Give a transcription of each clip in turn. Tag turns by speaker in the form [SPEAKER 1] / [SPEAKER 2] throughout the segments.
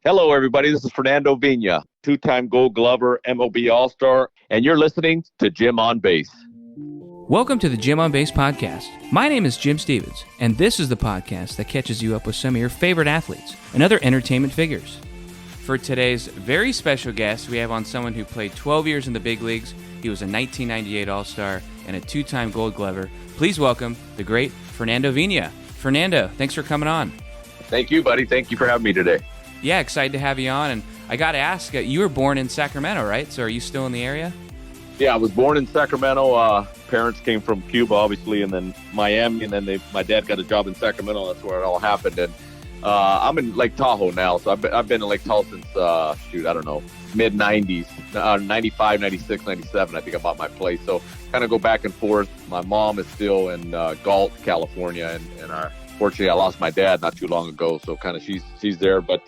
[SPEAKER 1] Hello, everybody. This is Fernando Vina, two-time Gold Glover, MLB All-Star, and you're listening to Jim on Base.
[SPEAKER 2] Welcome to the Jim on Base podcast. My name is Jim Stevens, and this is the podcast that catches you up with some of your favorite athletes and other entertainment figures. For today's very special guest, we have on someone who played 12 years in the big leagues. He was a 1998 All-Star and a two-time Gold Glover. Please welcome the great Fernando Vina. Fernando, thanks for coming on.
[SPEAKER 1] Thank you, buddy. Thank you for having me today.
[SPEAKER 2] Yeah, excited to have you on. And I got to ask, you were born in Sacramento, right? So are you still in the area?
[SPEAKER 1] Yeah, I was born in Sacramento. Parents came from Cuba, obviously, and then Miami, and then my dad got a job in Sacramento. That's where it all happened. And I'm in Lake Tahoe now, so I've been in Lake Tahoe since, mid-90s, 95, 96, 97, I think I bought my place. So kind of go back and forth. My mom is still in Galt, California, and fortunately, I lost my dad not too long ago, so kind of she's there, but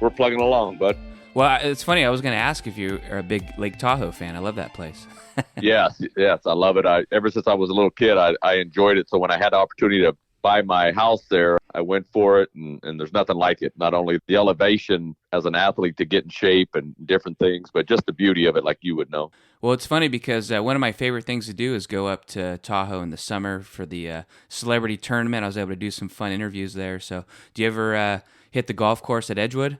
[SPEAKER 1] we're plugging along, bud.
[SPEAKER 2] Well, it's funny. I was going to ask if you are a big Lake Tahoe fan. I love that place.
[SPEAKER 1] Yes, I love it. Ever since I was a little kid, I enjoyed it. So when I had the opportunity to buy my house there, I went for it, and there's nothing like it. Not only the elevation as an athlete to get in shape and different things, but just the beauty of it, like you would know.
[SPEAKER 2] Well, it's funny because one of my favorite things to do is go up to Tahoe in the summer for the celebrity tournament. I was able to do some fun interviews there. So do you ever hit the golf course at Edgewood?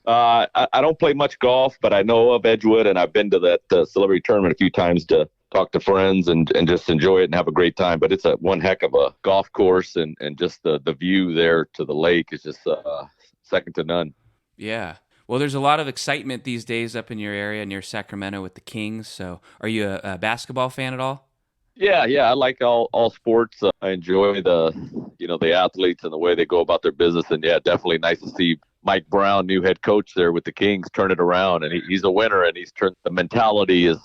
[SPEAKER 1] I don't play much golf, but I know of Edgewood, and I've been to that celebrity tournament a few times to talk to friends and just enjoy it and have a great time. But it's one heck of a golf course, and just the view there to the lake is just second to none.
[SPEAKER 2] Yeah. Well, there's a lot of excitement these days up in your area near Sacramento with the Kings. So are you a basketball fan at all?
[SPEAKER 1] Yeah, I like all sports. I enjoy the athletes and the way they go about their business. And yeah, definitely nice to see Mike Brown, new head coach there with the Kings, turn it around. And he's a winner, and he's turned the mentality is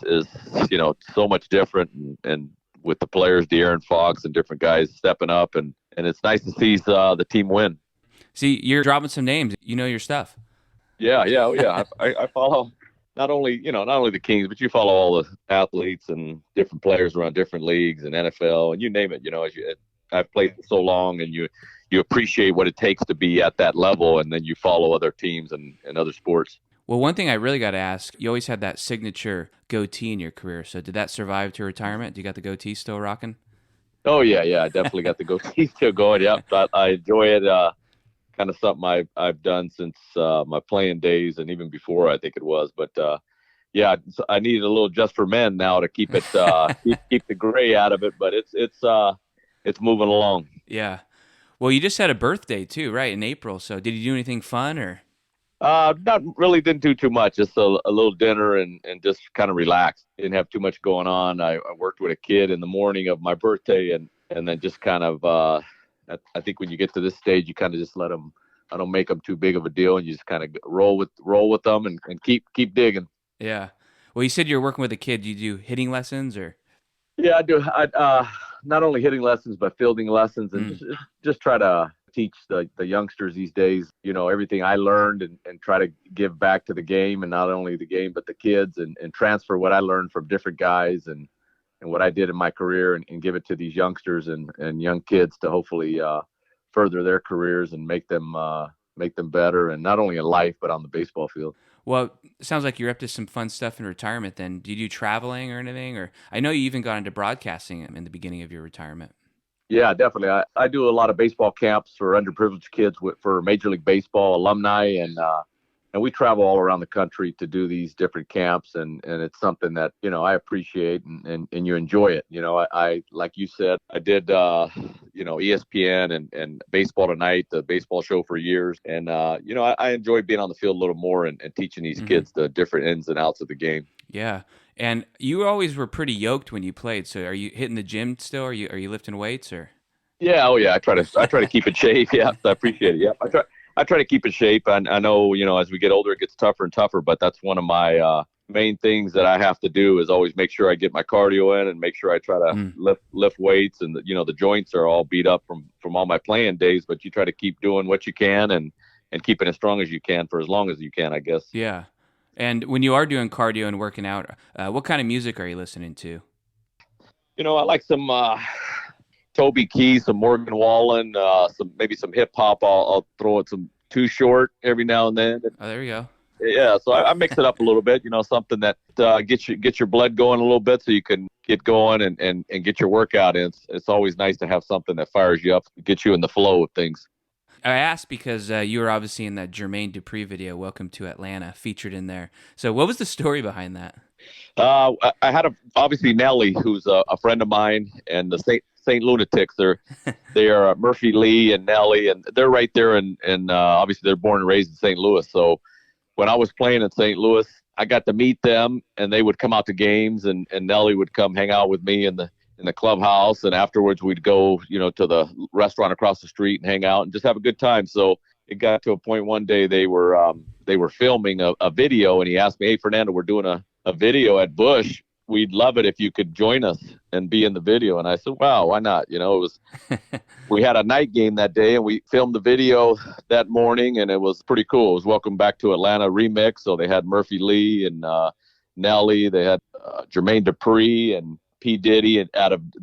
[SPEAKER 1] so much different. And with the players, De'Aaron Fox and different guys stepping up, and it's nice to see the team win.
[SPEAKER 2] See, you're dropping some names. You know your stuff.
[SPEAKER 1] Yeah. I follow not only the Kings, but you follow all the athletes and different players around different leagues and NFL and you name it. I've played for so long, and you appreciate what it takes to be at that level, and then you follow other teams and other sports.
[SPEAKER 2] Well, one thing I really got to ask, you always had that signature goatee in your career. So did that survive to retirement? Do you got the goatee still rocking?
[SPEAKER 1] Oh, yeah. I definitely got the goatee still going. Yeah, I enjoy it. Kind of something I've done since my playing days, and even before, I think it was. But yeah, I need a little just for men now to keep it keep the gray out of it. But it's moving along.
[SPEAKER 2] Yeah. Well, you just had a birthday too, right, in April. So did you do anything fun or?
[SPEAKER 1] Not really. Didn't do too much. Just a little dinner and just kind of relaxed. Didn't have too much going on. I worked with a kid in the morning of my birthday, and then just kind of. I think when you get to this stage, you kind of just let them. I don't make them too big of a deal, and you just kind of roll with them and keep digging.
[SPEAKER 2] Yeah. Well, you said you're working with a kid. Do you do hitting lessons or?
[SPEAKER 1] Yeah, I do. Not only hitting lessons, but fielding lessons, and just try to teach the youngsters these days, everything I learned and try to give back to the game, and not only the game, but the kids, and transfer what I learned from different guys and what I did in my career and give it to these youngsters and young kids to hopefully further their careers and make them better, and not only in life, but on the baseball field.
[SPEAKER 2] Well, it sounds like you're up to some fun stuff in retirement then. Do you do traveling or anything? Or I know you even got into broadcasting in the beginning of your retirement.
[SPEAKER 1] Yeah, definitely. I do a lot of baseball camps for underprivileged kids for Major League Baseball alumni, and we travel all around the country to do these different camps, and it's something that, I appreciate and you enjoy it. I like you said, I did, ESPN and Baseball Tonight, the baseball show for years. And, I enjoy being on the field a little more and teaching these kids the different ins and outs of the game.
[SPEAKER 2] Yeah. And you always were pretty yoked when you played. So are you hitting the gym still? Are you lifting weights or?
[SPEAKER 1] Yeah. Oh yeah. I try to keep in shape. Yeah. I appreciate it. Yeah. I try to keep in shape. I know, as we get older, it gets tougher and tougher, but that's one of my main things that I have to do is always make sure I get my cardio in and make sure I try to lift weights. And, the joints are all beat up from all my playing days, but you try to keep doing what you can and keeping as strong as you can for as long as you can, I guess.
[SPEAKER 2] Yeah. And when you are doing cardio and working out, what kind of music are you listening to?
[SPEAKER 1] I like some Toby Keith, some Morgan Wallen, maybe some hip hop. I'll throw in some too short every now and then.
[SPEAKER 2] Oh, there we go.
[SPEAKER 1] Yeah, so I mix it up a little bit, something that gets your blood going a little bit so you can get going and get your workout in. It's always nice to have something that fires you up, gets you in the flow of things.
[SPEAKER 2] I asked because you were obviously in that Jermaine Dupri video, Welcome to Atlanta, featured in there. So what was the story behind that?
[SPEAKER 1] I had obviously Nelly, who's a friend of mine, and the St. Lunatics. They are Murphy Lee and Nelly, and they're right there, and obviously they're born and raised in St. Louis. So when I was playing in St. Louis, I got to meet them, and they would come out to games, and Nelly would come hang out with me in the clubhouse, and afterwards we'd go, to the restaurant across the street and hang out and just have a good time. So it got to a point one day they were filming a video, and he asked me, "Hey, Fernando, we're doing a video at Busch. We'd love it if you could join us and be in the video." And I said, "Wow, why not?" It was, we had a night game that day, and we filmed the video that morning, and it was pretty cool. It was Welcome Back to Atlanta remix. So they had Murphy Lee and Nelly. They had Jermaine Dupri and P. Diddy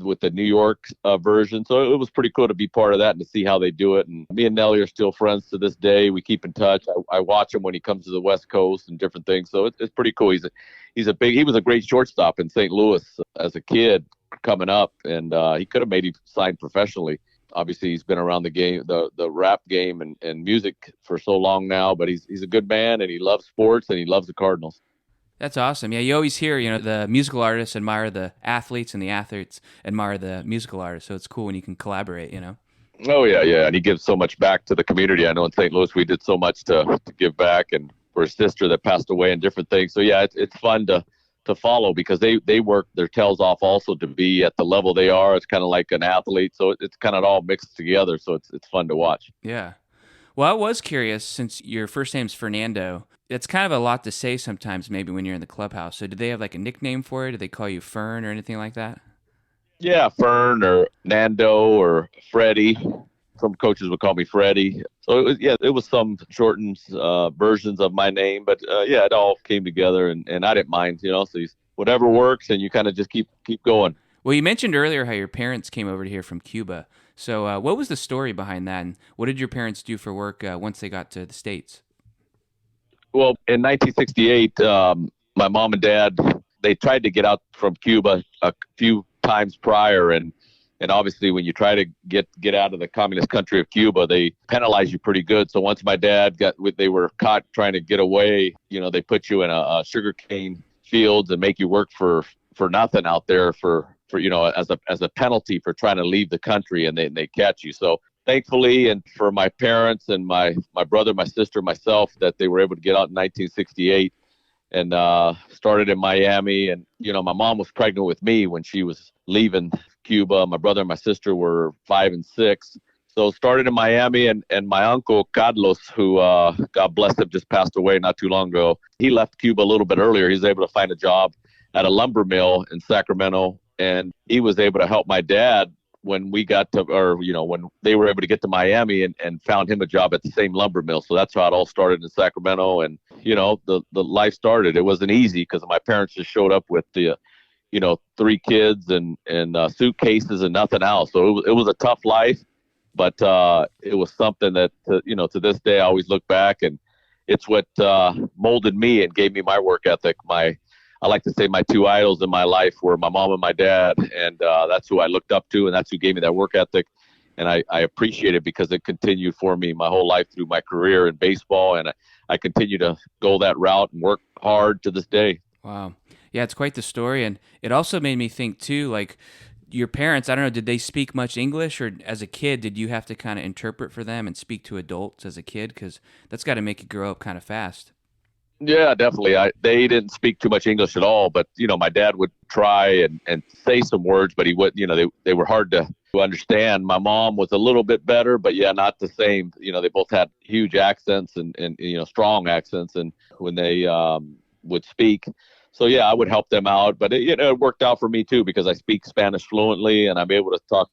[SPEAKER 1] with the New York version. So it was pretty cool to be part of that and to see how they do it. And me and Nelly are still friends to this day. We keep in touch. I watch him when he comes to the West Coast and different things. So it's pretty cool. He was a great shortstop in St. Louis as a kid coming up, and he could have made him sign professionally. Obviously, he's been around the game, the rap game and music for so long now, but he's a good man, and he loves sports, and he loves the Cardinals.
[SPEAKER 2] That's awesome. Yeah, you always hear, the musical artists admire the athletes and the athletes admire the musical artists. So it's cool when you can collaborate,
[SPEAKER 1] Oh, yeah. And he gives so much back to the community. I know in St. Louis we did so much to give back, and for his sister that passed away and different things. So, yeah, it's fun to follow because they work their tails off also to be at the level they are. It's kind of like an athlete. So it's kind of all mixed together. So it's fun to watch.
[SPEAKER 2] Yeah. Well, I was curious, since your first name's Fernando, it's kind of a lot to say sometimes maybe when you're in the clubhouse. So did they have like a nickname for it? Did they call you Fern or anything like that?
[SPEAKER 1] Yeah, Fern or Nando or Freddie. Some coaches would call me Freddie. So it was some shortened versions of my name, but it all came together, and I didn't mind, So whatever works, and you kind of just keep going.
[SPEAKER 2] Well, you mentioned earlier how your parents came over here from Cuba. So what was the story behind that, and what did your parents do for work once they got to the States?
[SPEAKER 1] Well, in 1968, my mom and dad, they tried to get out from Cuba a few times prior, and obviously when you try to get out of the communist country of Cuba, they penalize you pretty good. So once my dad they were caught trying to get away, they put you in a sugarcane fields and make you work for nothing out there for as a penalty for trying to leave the country, and they catch you. So thankfully, and for my parents and my brother, my sister, myself, that they were able to get out in 1968 and started in Miami. And, my mom was pregnant with me when she was leaving Cuba. My brother and my sister were 5 and 6. So started in Miami, and my uncle, Carlos, who, God bless him, just passed away not too long ago. He left Cuba a little bit earlier. He was able to find a job at a lumber mill in Sacramento, and he was able to help my dad when we got to, when they were able to get to Miami and found him a job at the same lumber mill. So that's how it all started in Sacramento. And, the life started. It wasn't easy because my parents just showed up with the, 3 kids and suitcases and nothing else. So it was a tough life, but it was something that, to this day, I always look back, and it's what molded me and gave me my work ethic. I like to say my 2 idols in my life were my mom and my dad, and that's who I looked up to, and that's who gave me that work ethic. And I appreciate it because it continued for me my whole life through my career in baseball, and I continue to go that route and work hard to this day.
[SPEAKER 2] Wow. Yeah, it's quite the story, and it also made me think, too, like, your parents, I don't know, did they speak much English, or as a kid, did you have to kind of interpret for them and speak to adults as a kid? Because that's got to make you grow up kind of fast.
[SPEAKER 1] Yeah, definitely. They didn't speak too much English at all, but, my dad would try and say some words, but he would, they were hard to understand. My mom was a little bit better, but not the same. They both had huge accents and strong accents, and when they would speak. So, I would help them out, but it worked out for me too, because I speak Spanish fluently and I'm able to talk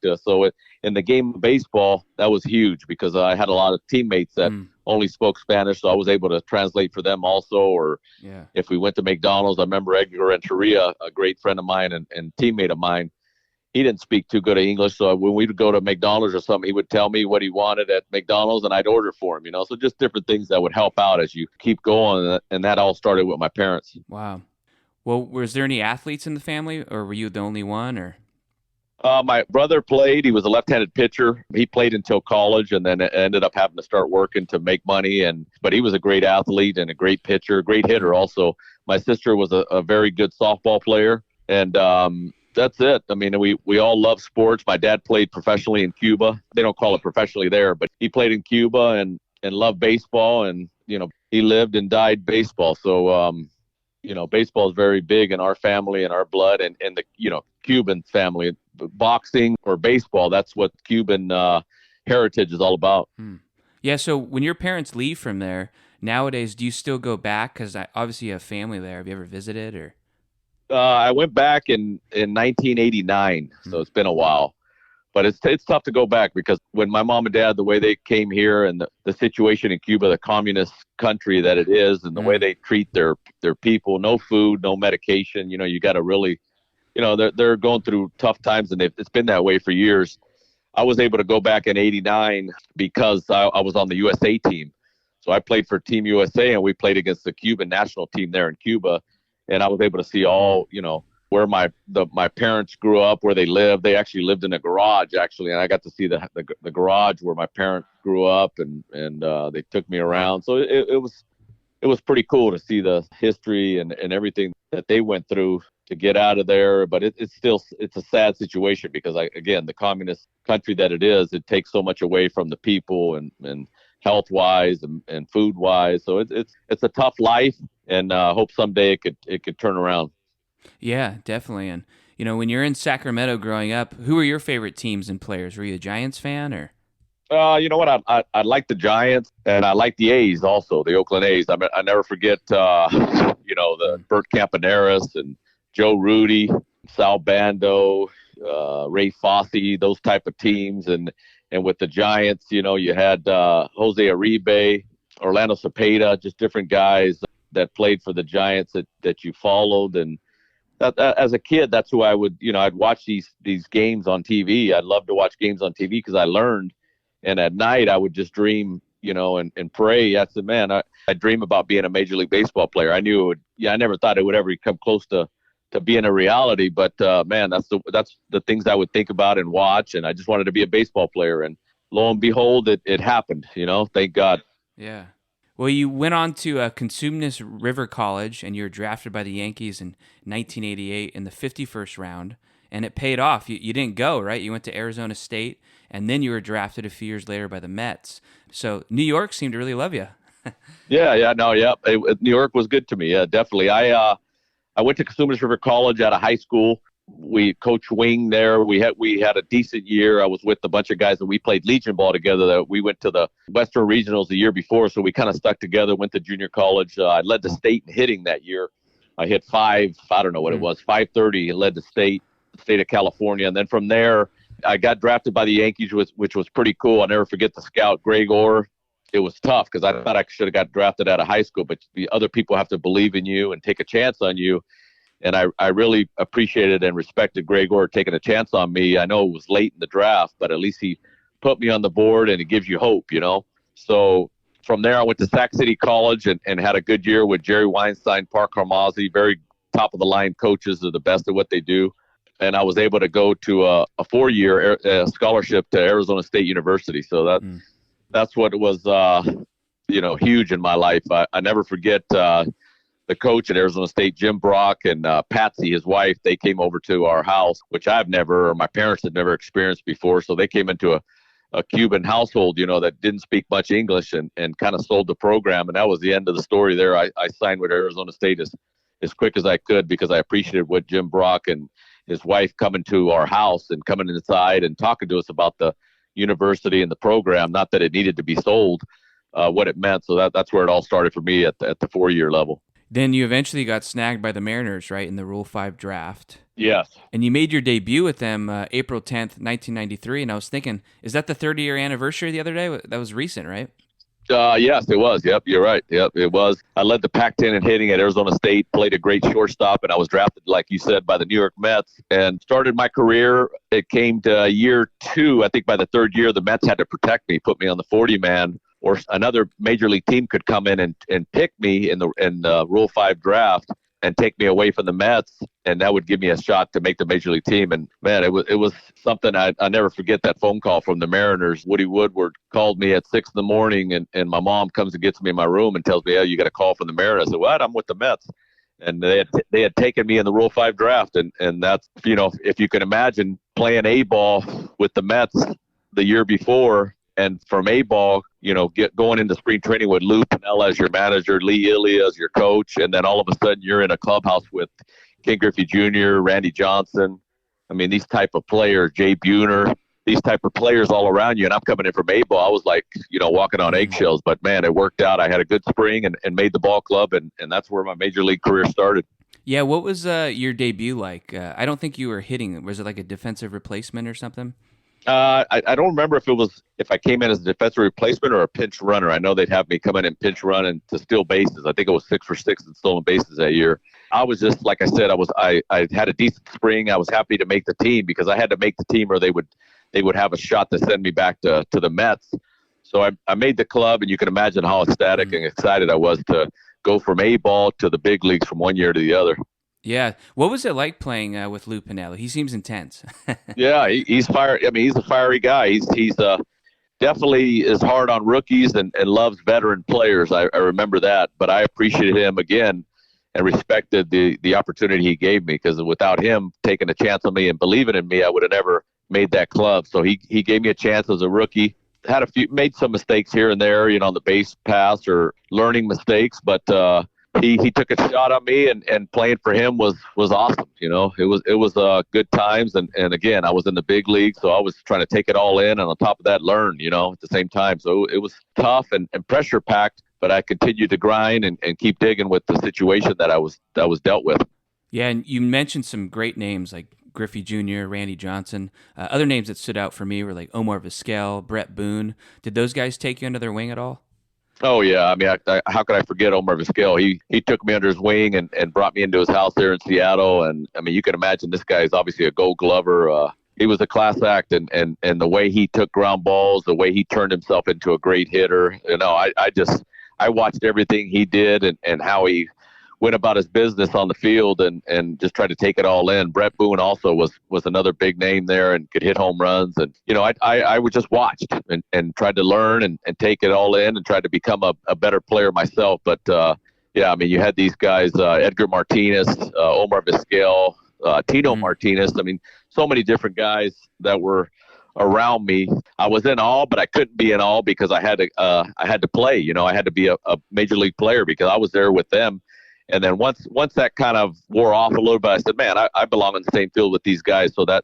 [SPEAKER 1] in the game of baseball, that was huge because I had a lot of teammates that only spoke Spanish. So I was able to translate for them also. Or if we went to McDonald's, I remember Edgar Renteria, a great friend of mine and teammate of mine. he didn't speak too good of English. So when we'd go to McDonald's or something, he would tell me what he wanted at McDonald's and I'd order for him, So just different things that would help out as you keep going. And that all started with my parents.
[SPEAKER 2] Wow. Well, was there any athletes in the family, or were you the only one, or?
[SPEAKER 1] My brother played. He was a left-handed pitcher. He played until college and then ended up having to start working to make money. But he was a great athlete and a great pitcher, great hitter also. My sister was a very good softball player. And that's it. I mean, we all love sports. My dad played professionally in Cuba. They don't call it professionally there, but he played in Cuba and loved baseball. And, he lived and died baseball. So, baseball is very big in our family and our blood and the, Cuban family. Boxing or baseball, that's what Cuban heritage is all about.
[SPEAKER 2] Yeah, so when your parents leave from there, nowadays, do you still go back? Because obviously you have family there. Have you ever visited? Or
[SPEAKER 1] I went back in 1989, so it's been a while. But it's tough to go back because when my mom and dad, the way they came here and the situation in Cuba, the communist country that it is, and the way they treat their people, no food, no medication, you got to really, they're going through tough times, and it's been that way for years. I was able to go back in 89 because I was on the USA team. So I played for Team USA, and we played against the Cuban national team there in Cuba. And I was able to see all, where my parents grew up, where they lived. They actually lived in a garage, and I got to see the garage where my parents grew up, and they took me around. So it was pretty cool to see the history and everything that they went through to get out of there. But it's a sad situation because again, the communist country that it is, it takes so much away from the people and health wise and food wise. So it's a tough life, and hope someday it could turn around.
[SPEAKER 2] Yeah, definitely. And when you're in Sacramento growing up, who were your favorite teams and players? Were you a Giants fan or?
[SPEAKER 1] You know what? I like the Giants, and I like the A's also, the Oakland A's. I mean, I never forget, the Bert Campaneris and Joe Rudy, Sal Bando, Ray Fosse, those type of teams. And with the Giants, you had Jose Uribe, Orlando Cepeda, just different guys that played for the Giants that you followed. And that, as a kid, that's who I would, I'd watch these games on TV. I'd love to watch games on TV because I learned. And at night, I would just dream, and pray. I said, man, I dream about being a Major League Baseball player. I knew it would. Yeah, I never thought it would ever come close to being a reality. But man, that's the things I would think about and watch. And I just wanted to be a baseball player. And lo and behold, it happened. Thank God.
[SPEAKER 2] Yeah. Well, you went on to Consumnes River College, and you were drafted by the Yankees in 1988 in the 51st round, and it paid off. You didn't go, right? You went to Arizona State, and then you were drafted a few years later by the Mets. So New York seemed to really love you.
[SPEAKER 1] Yeah. New York was good to me. Yeah, definitely. I went to Consumnes River College out of high school. We coached wing there. We had a decent year. I was with a bunch of guys, and we played Legion ball together. That we went to the Western Regionals the year before, so we kind of stuck together. Went to junior college. I led the state in hitting that year. I hit 530, and led the state of California. And then from there, I got drafted by the Yankees, which was pretty cool. I'll never forget the scout, Greg Orr. It was tough because I thought I should have got drafted out of high school, but the other people have to believe in you and take a chance on you. And I really appreciated and respected Greg Orr taking a chance on me. I know it was late in the draft, but at least he put me on the board, and it gives you hope, So from there, I went to Sac City College and had a good year with Jerry Weinstein, Park Harmazi, very top-of-the-line coaches, are the best at what they do. And I was able to go to a 4-year scholarship to Arizona State University. So that's what was, huge in my life. I never forget the coach at Arizona State, Jim Brock, and Patsy, his wife. They came over to our house, which my parents had never experienced before. So they came into a Cuban household, that didn't speak much English and kind of sold the program. And that was the end of the story there. I signed with Arizona State as quick as I could because I appreciated what Jim Brock and his wife coming to our house and coming inside and talking to us about the university and the program. Not that it needed to be sold, what it meant. So that's where it all started for me at the 4-year level.
[SPEAKER 2] Then you eventually got snagged by the Mariners, right, in the Rule 5 draft.
[SPEAKER 1] Yes.
[SPEAKER 2] And you made your debut with them April 10th, 1993. And I was thinking, is that the 30-year anniversary the other day? That was recent, right?
[SPEAKER 1] Yes, it was. Yep, you're right. Yep, it was. I led the Pac-10 in hitting at Arizona State, played a great shortstop, and I was drafted, like you said, by the New York Mets and started my career. It came to year 2. I think by the 3rd year, the Mets had to protect me, put me on the 40-man, or another major league team could come in and pick me in the Rule 5 draft and take me away from the Mets, and that would give me a shot to make the major league team. And man, it was something I never forget. That phone call from the Mariners. Woody Woodward called me at 6 a.m, and my mom comes and gets me in my room and tells me, "Oh, you got a call from the Mariners." I said, "What? I'm with the Mets." And they had taken me in the Rule 5 draft, and that's, if you can imagine playing A ball with the Mets the year before. And from A ball, going into spring training with Lou Piniella as your manager, Lee Ilya as your coach, and then all of a sudden you're in a clubhouse with Ken Griffey Jr., Randy Johnson. I mean, these type of players, Jay Buhner, these type of players all around you. And I'm coming in from A ball. I was like, walking on eggshells. But man, it worked out. I had a good spring and made the ball club, and that's where my major league career started.
[SPEAKER 2] Yeah, what was your debut like? I don't think you were hitting. Was it like a defensive replacement or something?
[SPEAKER 1] I don't remember if I came in as a defensive replacement or a pinch runner. I know they'd have me come in and pinch run and to steal bases. I think it was 6 for 6 in stolen bases that year. I was just, like I said, I had a decent spring. I was happy to make the team because I had to make the team or they would have a shot to send me back to the Mets. So I made the club, and you can imagine how ecstatic and excited I was to go from A ball to the big leagues from one year to the other.
[SPEAKER 2] Yeah. What was it like playing with Lou Piniella? He seems intense.
[SPEAKER 1] Yeah, he's fire. I mean, he's a fiery guy. He's definitely is hard on rookies and loves veteran players. I remember that, but I appreciated him again and respected the opportunity he gave me, because without him taking a chance on me and believing in me, I would have never made that club. So he gave me a chance as a rookie. Made some mistakes here and there, on the base pass or learning mistakes, but he took a shot on me, and playing for him was awesome. It was good times. And again, I was in the big league, so I was trying to take it all in, and on top of that, learn, at the same time. So it was tough and pressure packed, but I continued to grind and keep digging with the situation that I was dealt with.
[SPEAKER 2] Yeah. And you mentioned some great names like Griffey Jr., Randy Johnson. Other names that stood out for me were like Omar Vizquel, Brett Boone. Did those guys take you under their wing at all?
[SPEAKER 1] Oh, yeah. I mean, how could I forget Omar Vizquel? He took me under his wing and brought me into his house there in Seattle. And, I mean, you can imagine this guy is obviously a gold glover. He was a class act, and the way he took ground balls, the way he turned himself into a great hitter. I watched everything he did and how he went about his business on the field and just tried to take it all in. Brett Boone also was another big name there and could hit home runs. And, I would just watched and tried to learn and take it all in and tried to become a better player myself. But, yeah, I mean, you had these guys, Edgar Martinez, Omar Vizquel, Tino Martinez. I mean, so many different guys that were around me. I was in awe, but I couldn't be in awe because I had to play. I had to be a major league player because I was there with them. And then once that kind of wore off a little bit, I said, man, I belong in the same field with these guys. So that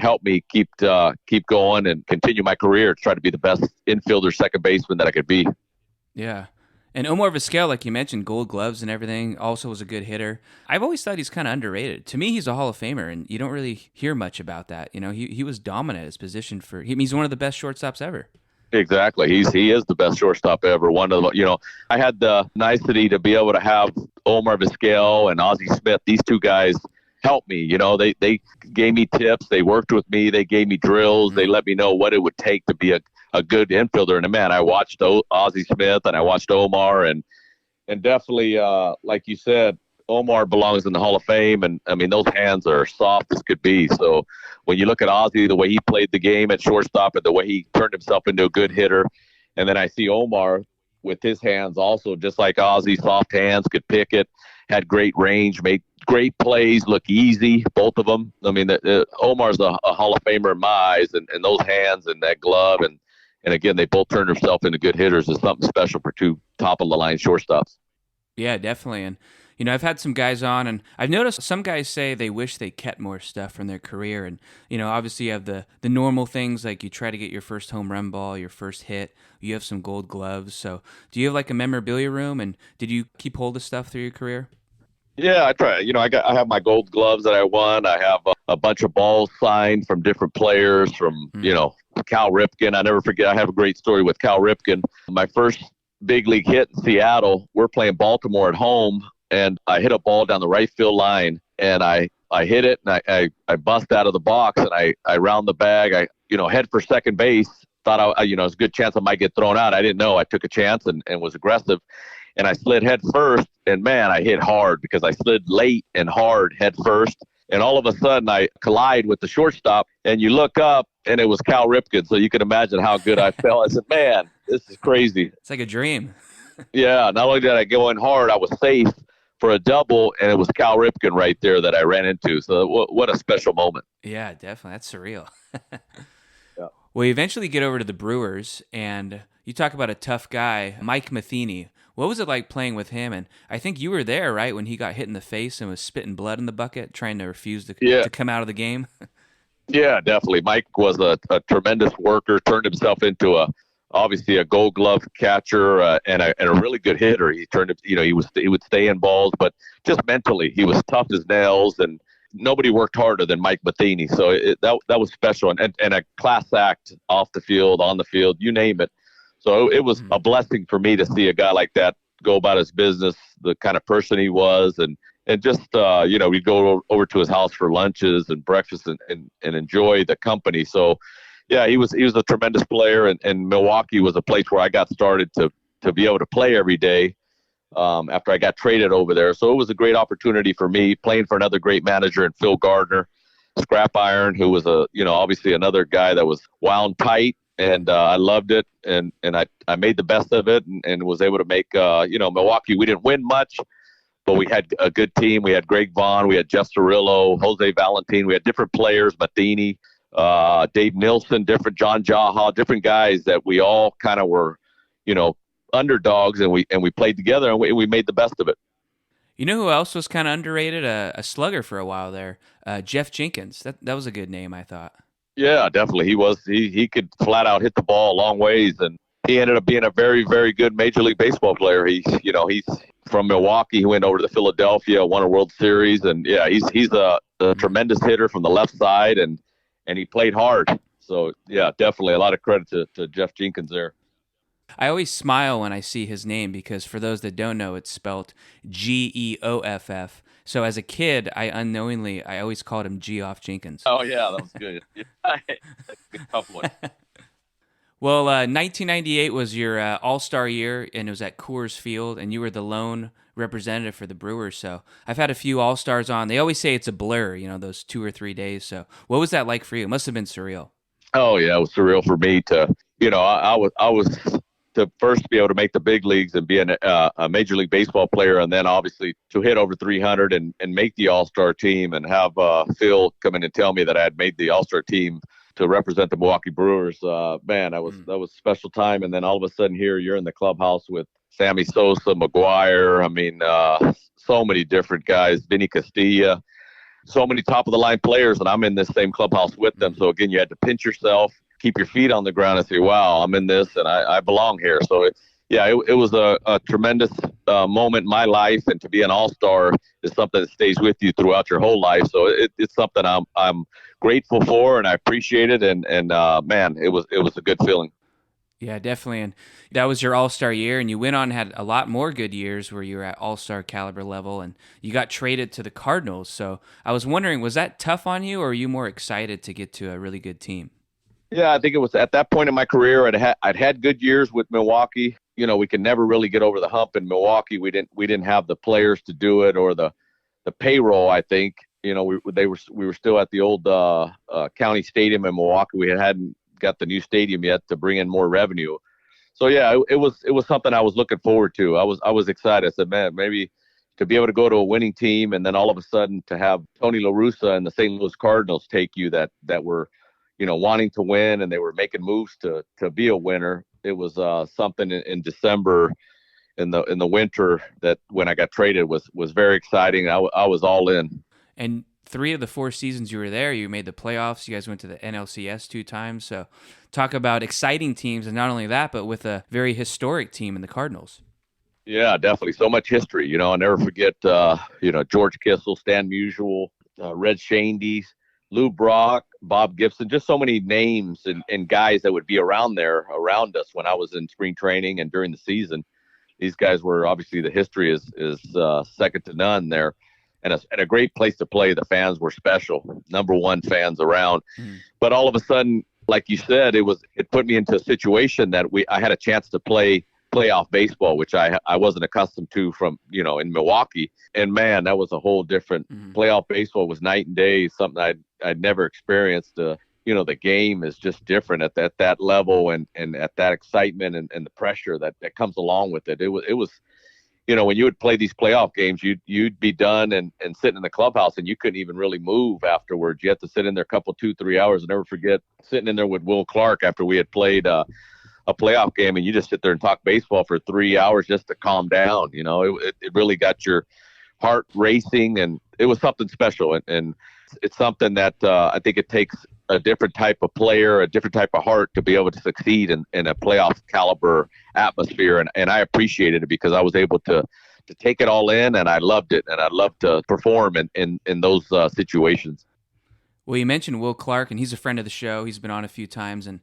[SPEAKER 1] helped me keep going and continue my career to try to be the best infielder, second baseman that I could be. Yeah.
[SPEAKER 2] And Omar Vizquel, like you mentioned, gold gloves and everything, also was a good hitter. I've always thought he's kind of underrated. To me, he's a Hall of Famer, and you don't really hear much about that. He was dominant at his position he's one of the best shortstops ever.
[SPEAKER 1] Exactly. He is the best shortstop ever. I had the nicety to be able to have Omar Vizquel and Ozzie Smith. These two guys helped me. They gave me tips. They worked with me. They gave me drills. They let me know what it would take to be a good infielder. And man, I watched Ozzie Smith and I watched Omar and definitely, like you said, Omar belongs in the Hall of Fame, and I mean those hands are soft as could be. So when you look at Ozzie, the way he played the game at shortstop and the way he turned himself into a good hitter, and then I see Omar with his hands also just like Ozzie, soft hands, could pick it, had great range, made great plays, look easy, both of them. I mean, Omar's a Hall of Famer in my eyes, and those hands and that glove, and again, they both turned themselves into good hitters. Is something special for two top-of-the-line shortstops.
[SPEAKER 2] Yeah, definitely. And I've had some guys on, and I've noticed some guys say they wish they kept more stuff from their career. And, obviously you have the normal things, like you try to get your first home run ball, your first hit, you have some gold gloves. So do you have like a memorabilia room, and did you keep hold of stuff through your career?
[SPEAKER 1] Yeah, I try. I have my gold gloves that I won. I have a bunch of balls signed from different players from, Cal Ripken. I never forget. I have a great story with Cal Ripken. My first big league hit in Seattle. We're playing Baltimore at home, and I hit a ball down the right field line, and I hit it, and I bust out of the box, and I round the bag. I, head for second base. Thought it was a good chance I might get thrown out. I didn't know. I took a chance and was aggressive, and I slid head first. And man, I hit hard because I slid late and hard head first. And all of a sudden, I collide with the shortstop, and you look up, and it was Cal Ripken. So you can imagine how good I felt. I said, man, this is crazy.
[SPEAKER 2] It's like a dream.
[SPEAKER 1] Yeah, not only did I go in hard, I was safe for a double, and it was Cal Ripken right there that I ran into. So what a special moment.
[SPEAKER 2] Yeah, definitely. That's surreal.
[SPEAKER 1] Yeah.
[SPEAKER 2] Well, you eventually get over to the Brewers, and you talk about a tough guy, Mike Matheny. What was it like playing with him? And I think you were there, right, when he got hit in the face and was spitting blood in the bucket, trying to refuse to come out of the game?
[SPEAKER 1] Yeah, definitely. Mike was a tremendous worker, turned himself into obviously a Gold Glove catcher and a really good hitter. He turned, he would stay in balls, but just mentally, he was tough as nails, and nobody worked harder than Mike Matheny. So that was special, and a class act off the field, on the field, you name it. So it was a blessing for me to see a guy like that go about his business, the kind of person he was, and just, we'd go over to his house for lunches and breakfast and enjoy the company. So, yeah, he was a tremendous player, and Milwaukee was a place where I got started to be able to play every day after I got traded over there. So it was a great opportunity for me, playing for another great manager in Phil Gardner, Scrap Iron, who was obviously another guy that was wound tight. And I loved it, and I made the best of it, and was able to make, Milwaukee. We didn't win much, but we had a good team. We had Greg Vaughn, we had Jeff Cirillo, Jose Valentin. We had different players, Matheny, Dave Nilsson, different John Jaha, different guys that we all kind of were, underdogs, and we played together, and we made the best of it.
[SPEAKER 2] You know who else was kind of underrated? A slugger for a while there, Jeff Jenkins. That was a good name, I thought.
[SPEAKER 1] Yeah, definitely. He could flat out hit the ball a long ways, and he ended up being a very, very good Major League Baseball player. He's from Milwaukee. He went over to Philadelphia, won a World Series, and yeah, he's a tremendous hitter from the left side, and he played hard. So yeah, definitely a lot of credit to Jeff Jenkins there.
[SPEAKER 2] I always smile when I see his name because for those that don't know, it's spelled Geoff. So as a kid, I always called him Geoff Jenkins.
[SPEAKER 1] Oh yeah, that was good. Good tough one.
[SPEAKER 2] Well, 1998 was your All-Star year, and it was at Coors Field, and you were the lone representative for the Brewers. So I've had a few All-Stars on. They always say it's a blur, those 2 or 3 days. So what was that like for you? It must have been surreal.
[SPEAKER 1] Oh yeah, it was surreal for me to, I was to first be able to make the big leagues and be a Major League Baseball player, and then obviously to hit over 300 and make the All-Star team, and have Phil come in and tell me that I had made the All-Star team to represent the Milwaukee Brewers. Man, that was a special time. And then all of a sudden here you're in the clubhouse with Sammy Sosa, McGuire. I mean, so many different guys, Vinny Castilla, so many top-of-the-line players, and I'm in this same clubhouse with them. So, again, you had to pinch yourself, keep your feet on the ground and say, wow, I'm in this, and I belong here. So, it was a tremendous moment in my life, and to be an all-star is something that stays with you throughout your whole life. So it's something I'm grateful for, and I appreciate it, and man, it was a good feeling.
[SPEAKER 2] Yeah, definitely. And that was your All-Star year, and you went on and had a lot more good years where you were at All-Star caliber level, and you got traded to the Cardinals. So I was wondering, was that tough on you, or were you more excited to get to a really good team?
[SPEAKER 1] Yeah, I think it was at that point in my career. I'd had good years with Milwaukee. We could never really get over the hump in Milwaukee. We didn't have the players to do it, or the payroll. I think we were still at the old county stadium in Milwaukee. We hadn't got the new stadium yet to bring in more revenue. So yeah, it was something I was looking forward to. I was excited. I said, man, maybe to be able to go to a winning team, and then all of a sudden to have Tony La Russa and the St. Louis Cardinals take you that were wanting to win, and they were making moves to be a winner. It was something in December in the winter that when I got traded was very exciting. I was all in.
[SPEAKER 2] And 3 of the 4 seasons you were there, you made the playoffs. You guys went to the NLCS 2 times. So talk about exciting teams, and not only that, but with a very historic team in the Cardinals.
[SPEAKER 1] Yeah, definitely. So much history. I'll never forget, George Kissel, Stan Musial, Red Shandy, Lou Brock, Bob Gibson, just so many names and guys that would be around us when I was in spring training and during the season. These guys were obviously, the history is second to none there, and a great place to play. The fans were special, number one fans around. But all of a sudden, like you said, it put me into a situation that I had a chance to play playoff baseball, which I wasn't accustomed to from, in Milwaukee. And man, that was a whole different playoff baseball. Was night and day, something I'd never experienced. The game is just different at that level, and at that excitement and the pressure that comes along with it. It was when you would play these playoff games, you'd be done and sitting in the clubhouse, and you couldn't even really move afterwards. You had to sit in there a couple, 2-3 hours. I'll never forget sitting in there with Will Clark after we had played a playoff game, and you just sit there and talk baseball for 3 hours just to calm down. It really got your heart racing, and it was something special. And it's something that I think it takes a different type of player, a different type of heart to be able to succeed in a playoff caliber atmosphere. And I appreciated it because I was able to take it all in, and I loved it. And I loved to perform in those situations.
[SPEAKER 2] Well, you mentioned Will Clark, and he's a friend of the show. He's been on a few times, and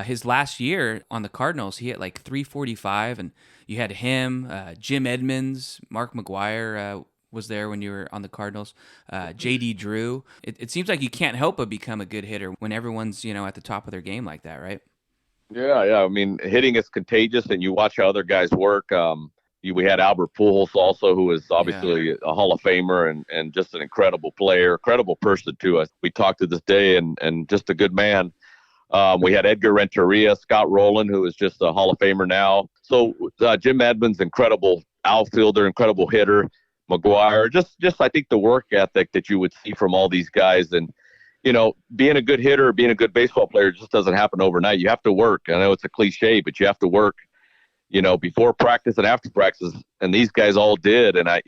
[SPEAKER 2] his last year on the Cardinals, he hit like 345, and you had him, Jim Edmonds, Mark McGwire was there when you were on the Cardinals, J.D. Drew. It seems like you can't help but become a good hitter when everyone's, at the top of their game like that, right?
[SPEAKER 1] Yeah. I mean, hitting is contagious, and you watch how other guys work. We had Albert Pujols also, who is obviously a Hall of Famer and just an incredible player, incredible person to us. We talk to this day and just a good man. We had Edgar Renteria, Scott Rowland, who is just a Hall of Famer now. So Jim Edmonds, incredible outfielder, incredible hitter. McGwire, just I think the work ethic that you would see from all these guys. And, being a good hitter, being a good baseball player just doesn't happen overnight. You have to work. I know it's a cliche, but you have to work, before practice and after practice. And these guys all did. And I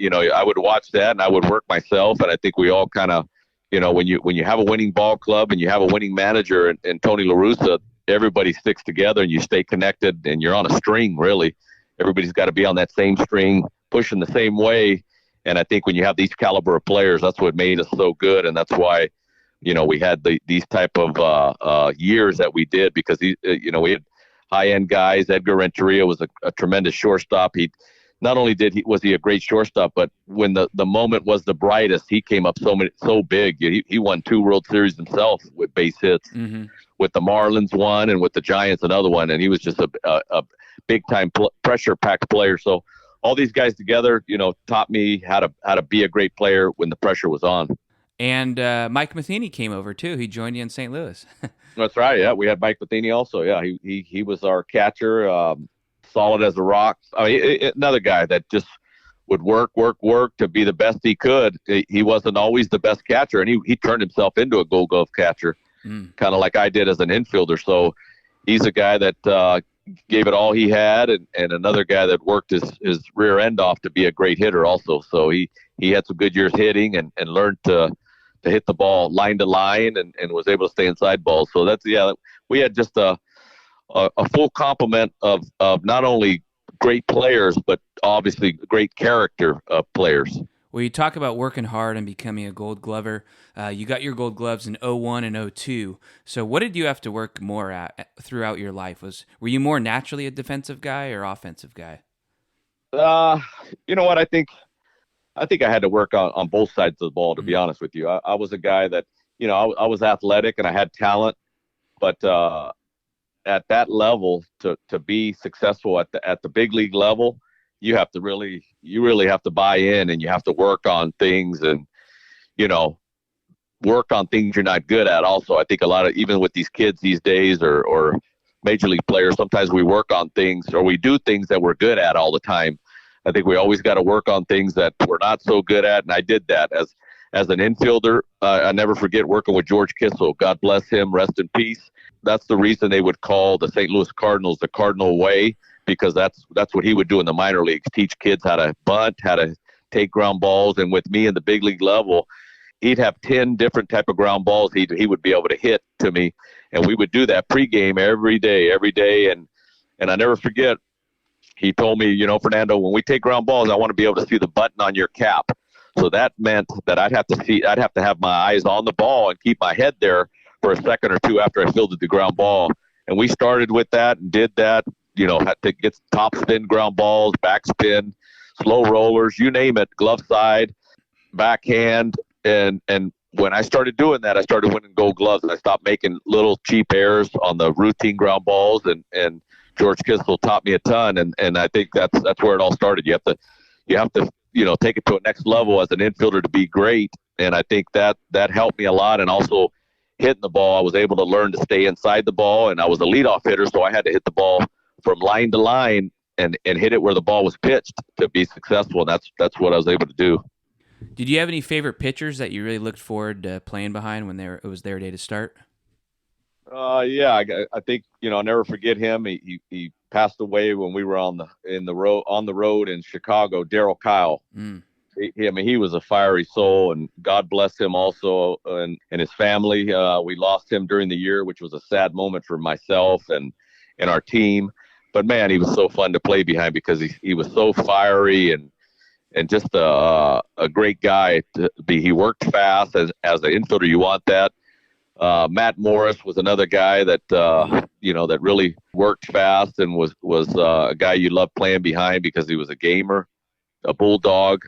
[SPEAKER 1] would watch that, and I would work myself. And I think we all kind of, when you have a winning ball club and you have a winning manager and Tony La Russa, everybody sticks together and you stay connected, and you're on a string, really. Everybody's got to be on that same string, pushing the same way. And I think when you have these caliber of players, that's what made us so good. And that's why, we had these type of years that we did, because, we had high-end guys. Edgar Renteria was a tremendous shortstop. He not only was he a great shortstop, but when the moment was the brightest, he came up so big. He won 2 World Series himself with base hits, with the Marlins one and with the Giants another one. And he was just a big-time pressure-packed player. So all these guys together, taught me how to be a great player when the pressure was on.
[SPEAKER 2] And Mike Matheny came over too. He joined you in St. Louis.
[SPEAKER 1] That's right. Yeah, we had Mike Matheny also. Yeah, he was our catcher, solid as a rock. I mean, another guy that just would work to be the best he could. He wasn't always the best catcher, and he turned himself into a Gold Glove catcher, kind of like I did as an infielder. So he's a guy that gave it all he had, and another guy that worked his rear end off to be a great hitter also. So he had some good years hitting and learned to hit the ball line to line and was able to stay inside balls. So we had just a full complement of not only great players, but obviously great character players.
[SPEAKER 2] Well, you talk about working hard and becoming a Gold Glover. You got your Gold Gloves in 01 and 02. So what did you have to work more at throughout your life? Were you more naturally a defensive guy or offensive guy?
[SPEAKER 1] You know what? I think I had to work on both sides of the ball, to be honest with you. I was a guy that, I was athletic and I had talent, but at that level, to be successful at the big league level, you really have to buy in, and you have to work on things and, work on things you're not good at. Also, I think a lot of, even with these kids these days or major league players, sometimes we work on things or we do things that we're good at all the time. I think we always got to work on things that we're not so good at. And I did that as an infielder. I never forget working with George Kissel. God bless him. Rest in peace. That's the reason they would call the St. Louis Cardinals the Cardinal Way, because that's what he would do in the minor leagues, teach kids how to bunt, how to take ground balls. And with me in the big league level, he'd have 10 different type of ground balls he would be able to hit to me. And we would do that pregame every day. And I never forget, he told me, Fernando, when we take ground balls, I want to be able to see the button on your cap. So that meant that I'd have to have my eyes on the ball and keep my head there for a second or two after I fielded the ground ball. And we started with that and did that, had to get top spin ground balls, back spin, slow rollers, you name it, glove side, backhand. And when I started doing that, I started winning gold gloves, and I stopped making little cheap errors on the routine ground balls. And George Kissel taught me a ton. And I think that's where it all started. You have to, take it to a next level as an infielder to be great. And I think that helped me a lot. And also hitting the ball, I was able to learn to stay inside the ball, and I was a leadoff hitter, so I had to hit the ball from line to line and hit it where the ball was pitched to be successful. And that's what I was able to do.
[SPEAKER 2] Did you have any favorite pitchers that you really looked forward to playing behind when it was their day to start?
[SPEAKER 1] Yeah, I think I'll never forget him. He passed away when we were on the road in Chicago. Darryl Kyle. He was a fiery soul, and God bless him also and his family. We lost him during the year, which was a sad moment for myself and our team. But man, he was so fun to play behind because he was so fiery and just a great guy to be. He worked fast as an infielder. You want that. Matt Morris was another guy that that really worked fast and was a guy you loved playing behind because he was a gamer, a bulldog.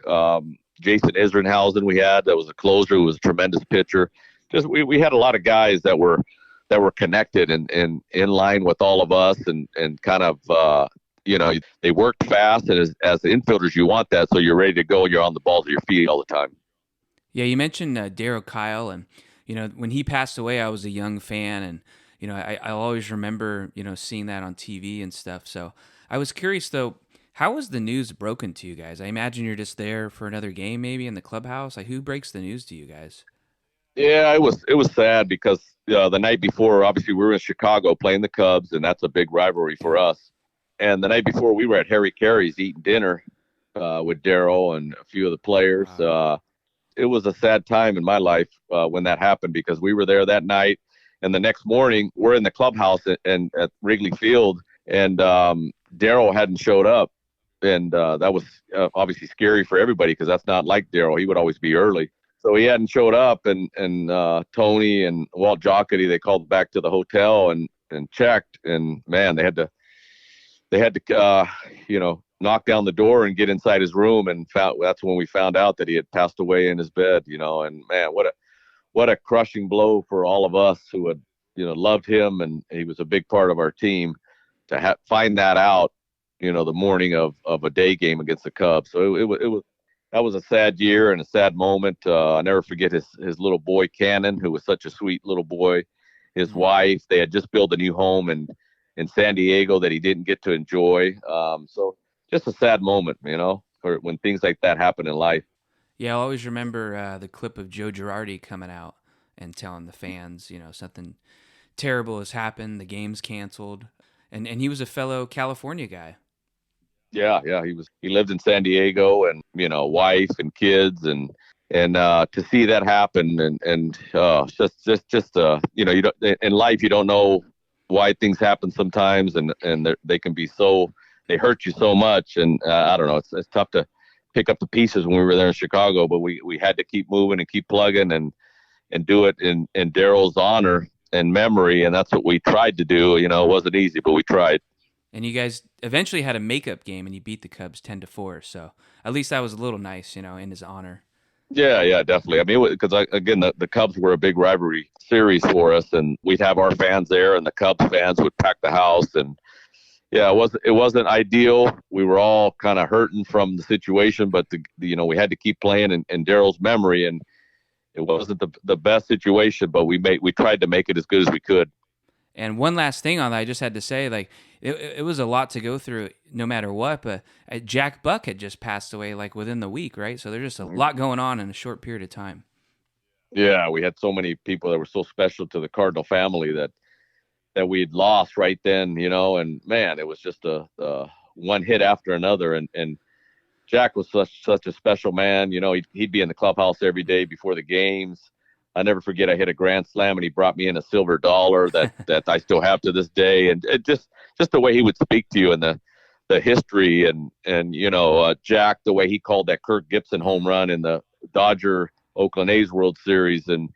[SPEAKER 1] Jason Isringhausen that was a closer who was a tremendous pitcher. Just we had a lot of guys that were connected and in line with all of us and kind of they worked fast, and as the infielders you want that, so you're ready to go. You're on the balls of your feet all the time.
[SPEAKER 2] Yeah, you mentioned Darryl Kyle, and when he passed away, I was a young fan, and I'll always remember seeing that on TV and stuff. So I was curious though, how was the news broken to you guys? I imagine you're just there for another game, maybe in the clubhouse. Like, who breaks the news to you guys?
[SPEAKER 1] Yeah, it was sad because the night before, obviously, we were in Chicago playing the Cubs, and that's a big rivalry for us. And the night before, we were at Harry Carey's eating dinner with Darryl and a few of the players.
[SPEAKER 2] Wow.
[SPEAKER 1] It was a sad time in my life when that happened because we were there that night, and the next morning we're in the clubhouse and at Wrigley Field, and Darryl hadn't showed up, and that was obviously scary for everybody because that's not like Darryl. He would always be early. So he hadn't showed up, and Tony and Walt Jocketty, they called back to the hotel and checked, and man, they had to knock down the door and get inside his room, and that's when we found out that he had passed away in his bed. And man, what a crushing blow for all of us who had loved him, and he was a big part of our team to find that out the morning of a day game against the Cubs. So that was a sad year and a sad moment. I never forget his little boy, Cannon, who was such a sweet little boy. His wife, they had just built a new home in San Diego that he didn't get to enjoy. So just a sad moment, for when things like that happen in life.
[SPEAKER 2] Yeah, I'll always remember the clip of Joe Girardi coming out and telling the fans, something terrible has happened, the game's canceled. And he was a fellow California guy.
[SPEAKER 1] Yeah, he lived in San Diego, and wife and kids, and to see that happen, and just you don't, in life you don't know why things happen sometimes, and they can be they hurt you so much, and I don't know, it's tough to pick up the pieces when we were there in Chicago, but we had to keep moving and keep plugging and do it in Darryl's honor and memory, and that's what we tried to do. It wasn't easy, but we tried.
[SPEAKER 2] And you guys eventually had a makeup game, and you beat the Cubs 10-4. So at least that was a little nice, in his honor. Yeah,
[SPEAKER 1] definitely. I mean, because again, the Cubs were a big rivalry series for us, and we'd have our fans there, and the Cubs fans would pack the house. And yeah, it wasn't ideal. We were all kind of hurting from the situation, but we had to keep playing in Darryl's memory, and it wasn't the best situation, but we tried to make it as good as we could.
[SPEAKER 2] And one last thing on that, I just had to say, like, it was a lot to go through no matter what, but Jack Buck had just passed away, like, within the week, right? So there's just a lot going on in a short period of time.
[SPEAKER 1] Yeah, we had so many people that were so special to the Cardinal family that we'd lost right then, and man, it was just a one hit after another. And Jack was such a special man. He'd be in the clubhouse every day before the games. I never forget, I hit a grand slam, and he brought me in a silver dollar that I still have to this day. And it just the way he would speak to you, and the history, and Jack, the way he called that Kirk Gibson home run in the Dodger Oakland A's World Series, and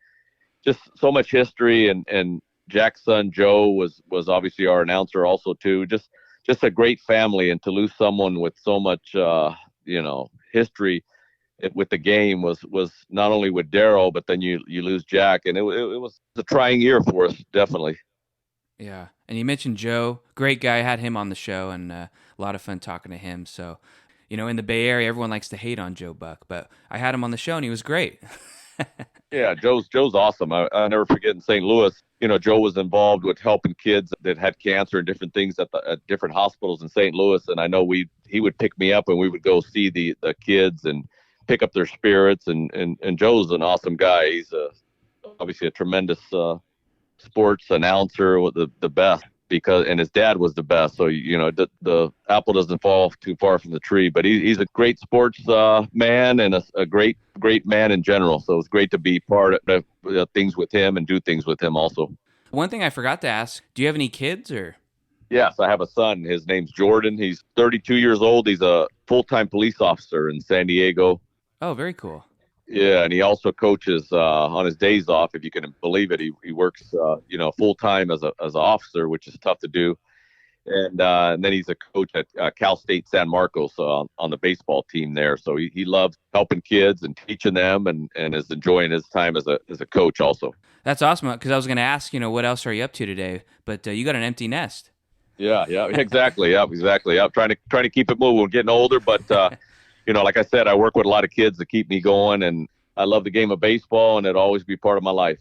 [SPEAKER 1] just so much history. And Jack's son Joe was obviously our announcer also too. Just just a great family, and to lose someone with so much, history with the game was not only with Daryl, but then you lose Jack, and it was a trying year for us, definitely.
[SPEAKER 2] Yeah. And you mentioned Joe, great guy. I had him on the show, and a lot of fun talking to him. So, in the Bay Area, everyone likes to hate on Joe Buck, but I had him on the show, and he was great.
[SPEAKER 1] Yeah, Joe's awesome. I never forget in St. Louis, Joe was involved with helping kids that had cancer and different things at different hospitals in St. Louis. And I know he would pick me up and we would go see the kids and pick up their spirits. And Joe's an awesome guy. He's obviously a tremendous sports announcer, with the best, and his dad was the best. So, the apple doesn't fall too far from the tree, but he's a great sports man, and a great man in general. So it's great to be part of things with him and do things with him also.
[SPEAKER 2] One thing I forgot to ask, do you have any kids or?
[SPEAKER 1] Yes, I have a son. His name's Jordan. He's 32 years old. He's a full-time police officer in San Diego.
[SPEAKER 2] Oh, very cool.
[SPEAKER 1] Yeah, and he also coaches on his days off, if you can believe it. He works, full time as an officer, which is tough to do. And then he's a coach at Cal State San Marcos on the baseball team there. So he loves helping kids and teaching them, and is enjoying his time as a coach also.
[SPEAKER 2] That's awesome, because I was going to ask, what else are you up to today? But you got an empty nest.
[SPEAKER 1] Yeah, exactly. Exactly. I'm trying to keep it moving. We're getting older, but. Like I said, I work with a lot of kids to keep me going, and I love the game of baseball, and it'll always be part of my life.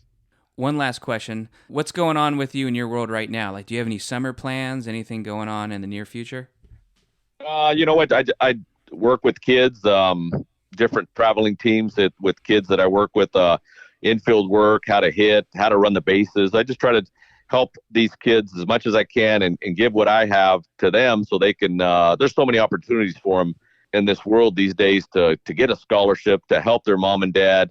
[SPEAKER 2] One last question. What's going on with you in your world right now? Like, do you have any summer plans, anything going on in the near future?
[SPEAKER 1] You know what? I work with kids, different traveling teams with kids that I work with, infield work, how to hit, how to run the bases. I just try to help these kids as much as I can and give what I have to them so they can there's so many opportunities for them in this world these days to get a scholarship, to help their mom and dad,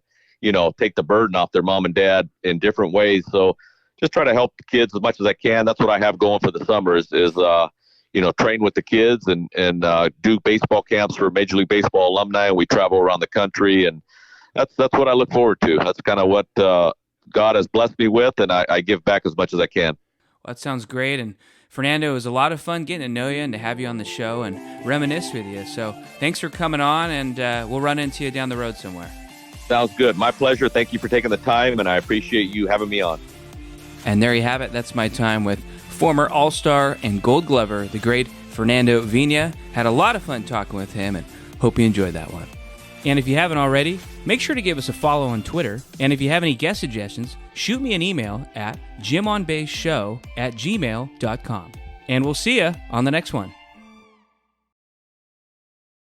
[SPEAKER 1] take the burden off their mom and dad in different ways. So just try to help the kids as much as I can. That's what I have going for the summer is train with the kids and do baseball camps for Major League Baseball alumni. We travel around the country, and that's what I look forward to. That's kind of what God has blessed me with, and I give back as much as I can.
[SPEAKER 2] Well, that sounds great. And Fernando, it was a lot of fun getting to know you and to have you on the show and reminisce with you. So thanks for coming on, and we'll run into you down the road somewhere.
[SPEAKER 1] Sounds good. My pleasure. Thank you for taking the time, and I appreciate you having me on.
[SPEAKER 2] And there you have it. That's my time with former All-Star and Gold Glover, the great Fernando Vina. Had a lot of fun talking with him, and hope you enjoyed that one. And if you haven't already, make sure to give us a follow on Twitter. And if you have any guest suggestions, shoot me an email at jimonbaseshow@gmail.com. And we'll see you on the next one.